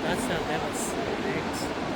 That's the levels, right?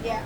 Yeah.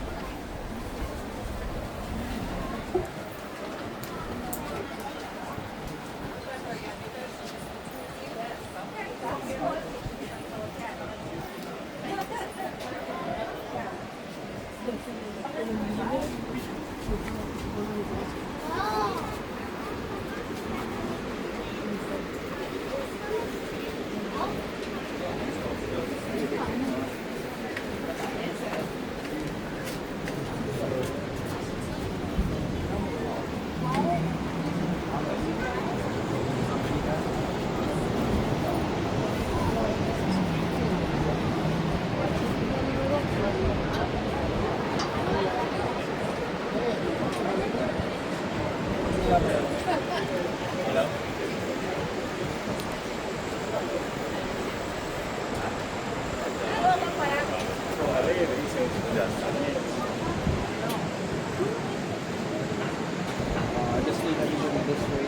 I just need to use it this way.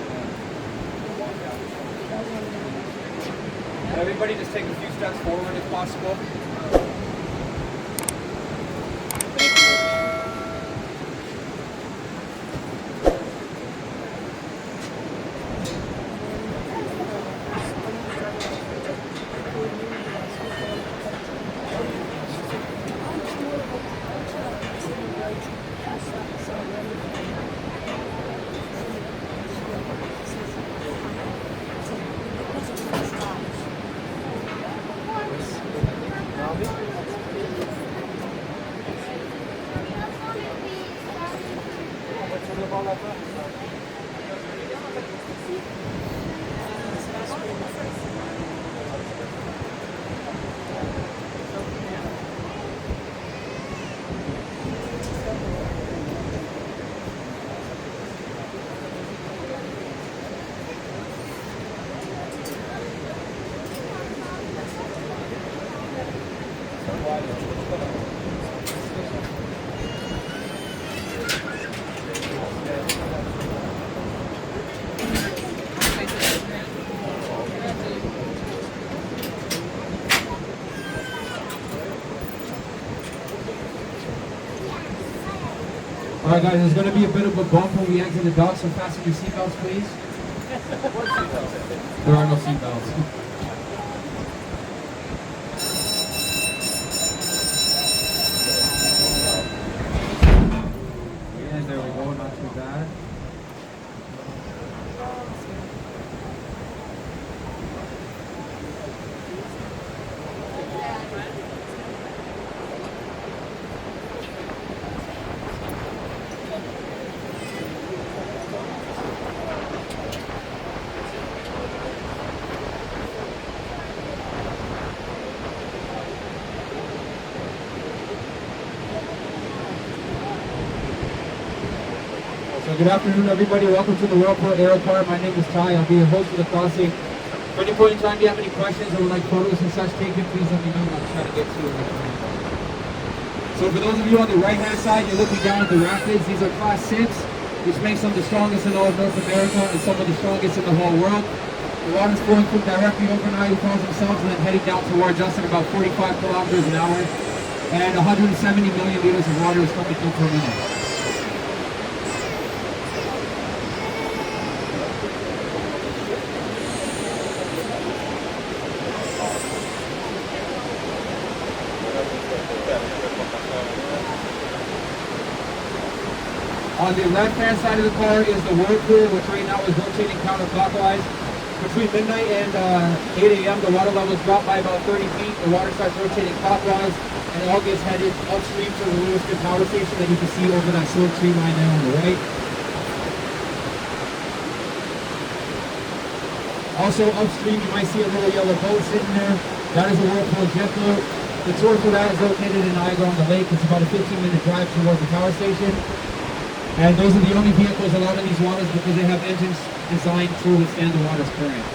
Everybody just take a few steps forward if possible. Robbie? Alright guys, there's going to be a bit of a bump when we exit the dock, so fasten your seatbelts please. There are no seatbelts. And there we go, not too bad. So good afternoon everybody, welcome to the Whirlpool Aero Car. My name is Ty, I'll be your host for the crossing. At any point in time, if you have any questions or would like photos and such taken, please let me know and I'll try to get to it. So for those of you on the right hand side, you're looking down at the rapids. These are class 6, which makes them the strongest in all of North America and some of the strongest in the whole world. The water's flowing from directly over Niagara Falls themselves and then heading down towards us at about 45 kilometers an hour. And 170 million liters of water is coming through per minute. On the left-hand side of the car is the Whirlpool, which right now is rotating counterclockwise. Between midnight and 8 a.m., the water levels drop by about 30 feet. The water starts rotating clockwise, and it all gets headed upstream to the Lewiston power station that you can see over that short tree line there on the right. Also upstream, you might see a little yellow boat sitting there. That is a Whirlpool jet boat. The tour for that is located in Niagara on the lake. It's about a 15-minute drive towards the power station. And those are the only vehicles allowed in these waters because they have engines designed to withstand the water's current.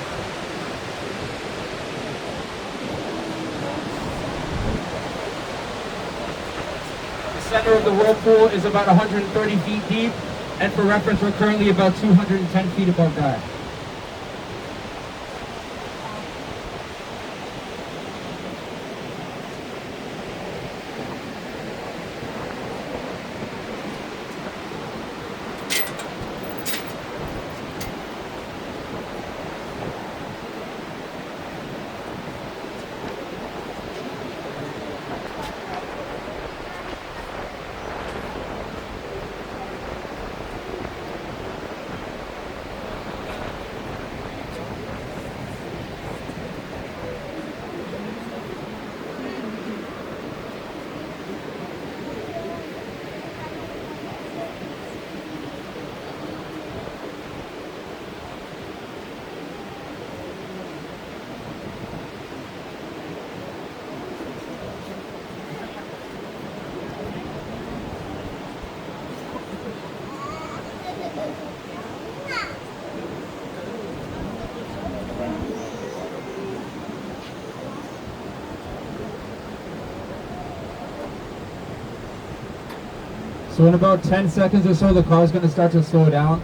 The center of the Whirlpool is about 130 feet deep, and for reference, we're currently about 210 feet above that. So in about 10 seconds or so, the car is going to start to slow down.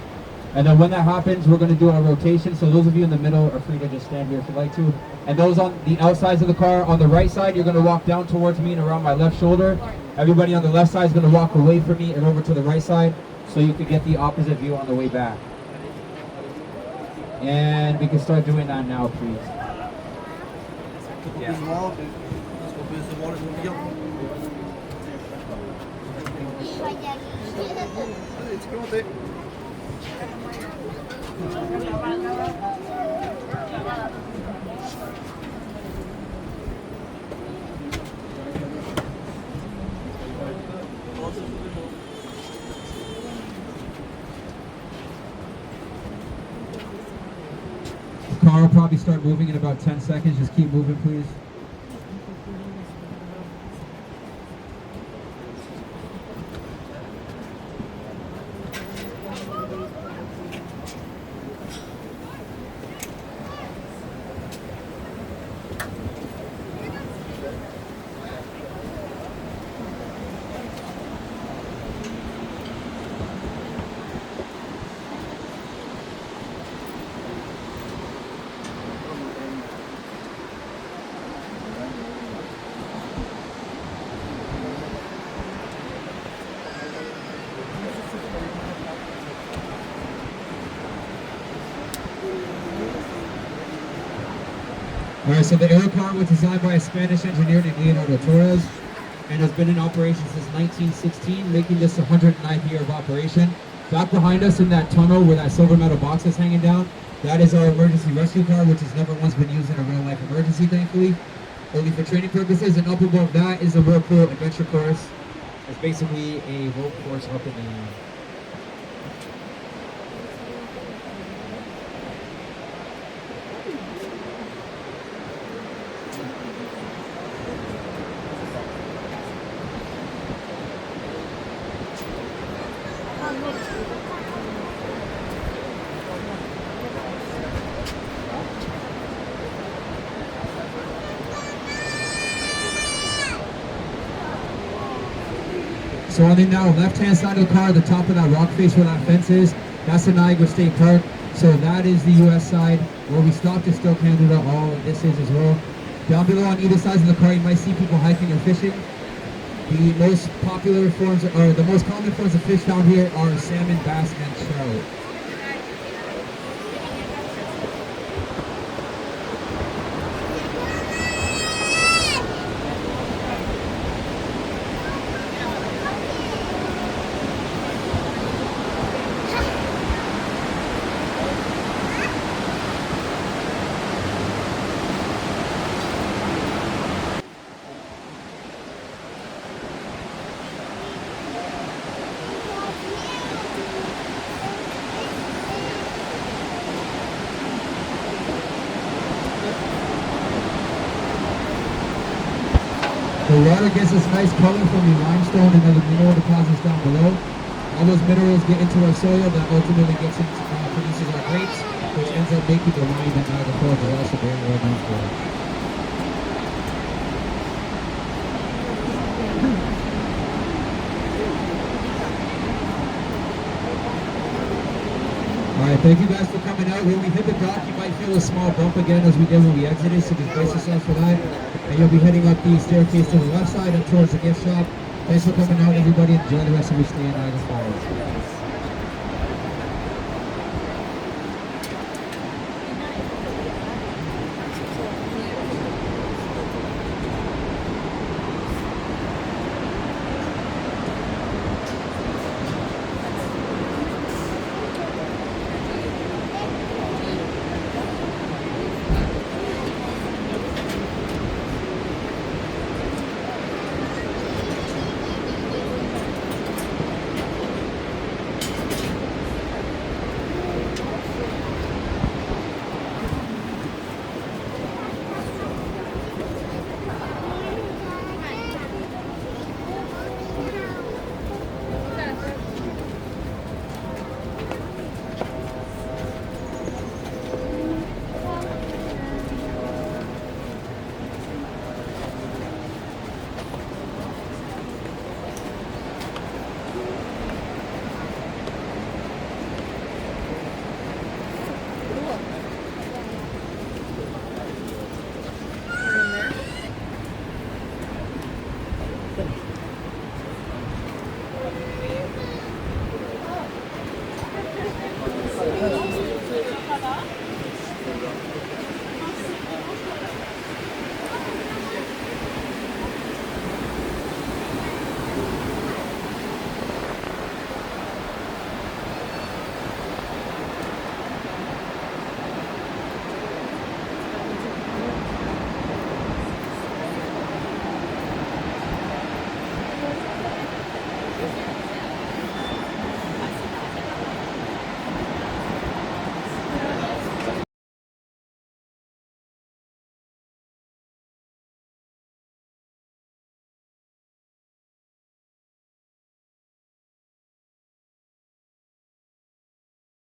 And then when that happens, we're going to do our rotation. So those of you in the middle are free to just stand here if you'd like to. And those on the outsides of the car, on the right side, you're going to walk down towards me and around my left shoulder. Everybody on the left side is going to walk away from me and over to the right side so you can get the opposite view on the way back. And we can start doing that now, please. Yeah. The car will probably start moving in about 10 seconds. Just keep moving, please. Alright, so the Aero Car was designed by a Spanish engineer named Leonardo Torres and has been in operation since 1916, making this the 109th year of operation. Back behind us in that tunnel where that silver metal box is hanging down, that is our emergency rescue car, which has never once been used in a real life emergency, thankfully. Only for training purposes, and up above that is the Whirlpool Adventure Course. It's basically a rope course up in the air. So on the now left-hand side of the car, the top of that rock face where that fence is, that's the Niagara State Park. So that is the U.S. side. Where we stopped is still Canada, all of this is as well. Down below on either side of the car, you might see people hiking or fishing. The most popular forms, or the most common forms of fish down here are salmon, bass, and trout. The water gets this nice color from the limestone and other mineral deposits down below. All those minerals get into our soil that ultimately gets into, produces our grapes, which ends up making the wine that Niagara Falls is also very well known for. Alright, thank you guys for coming out. When we hit the dock, you might feel a small bump again as we did when we exited, so just brace yourself for that. And you'll be heading up the staircase to the left side and towards the gift shop. Thanks for coming out, everybody. Enjoy the rest of your stay in Niagara Falls.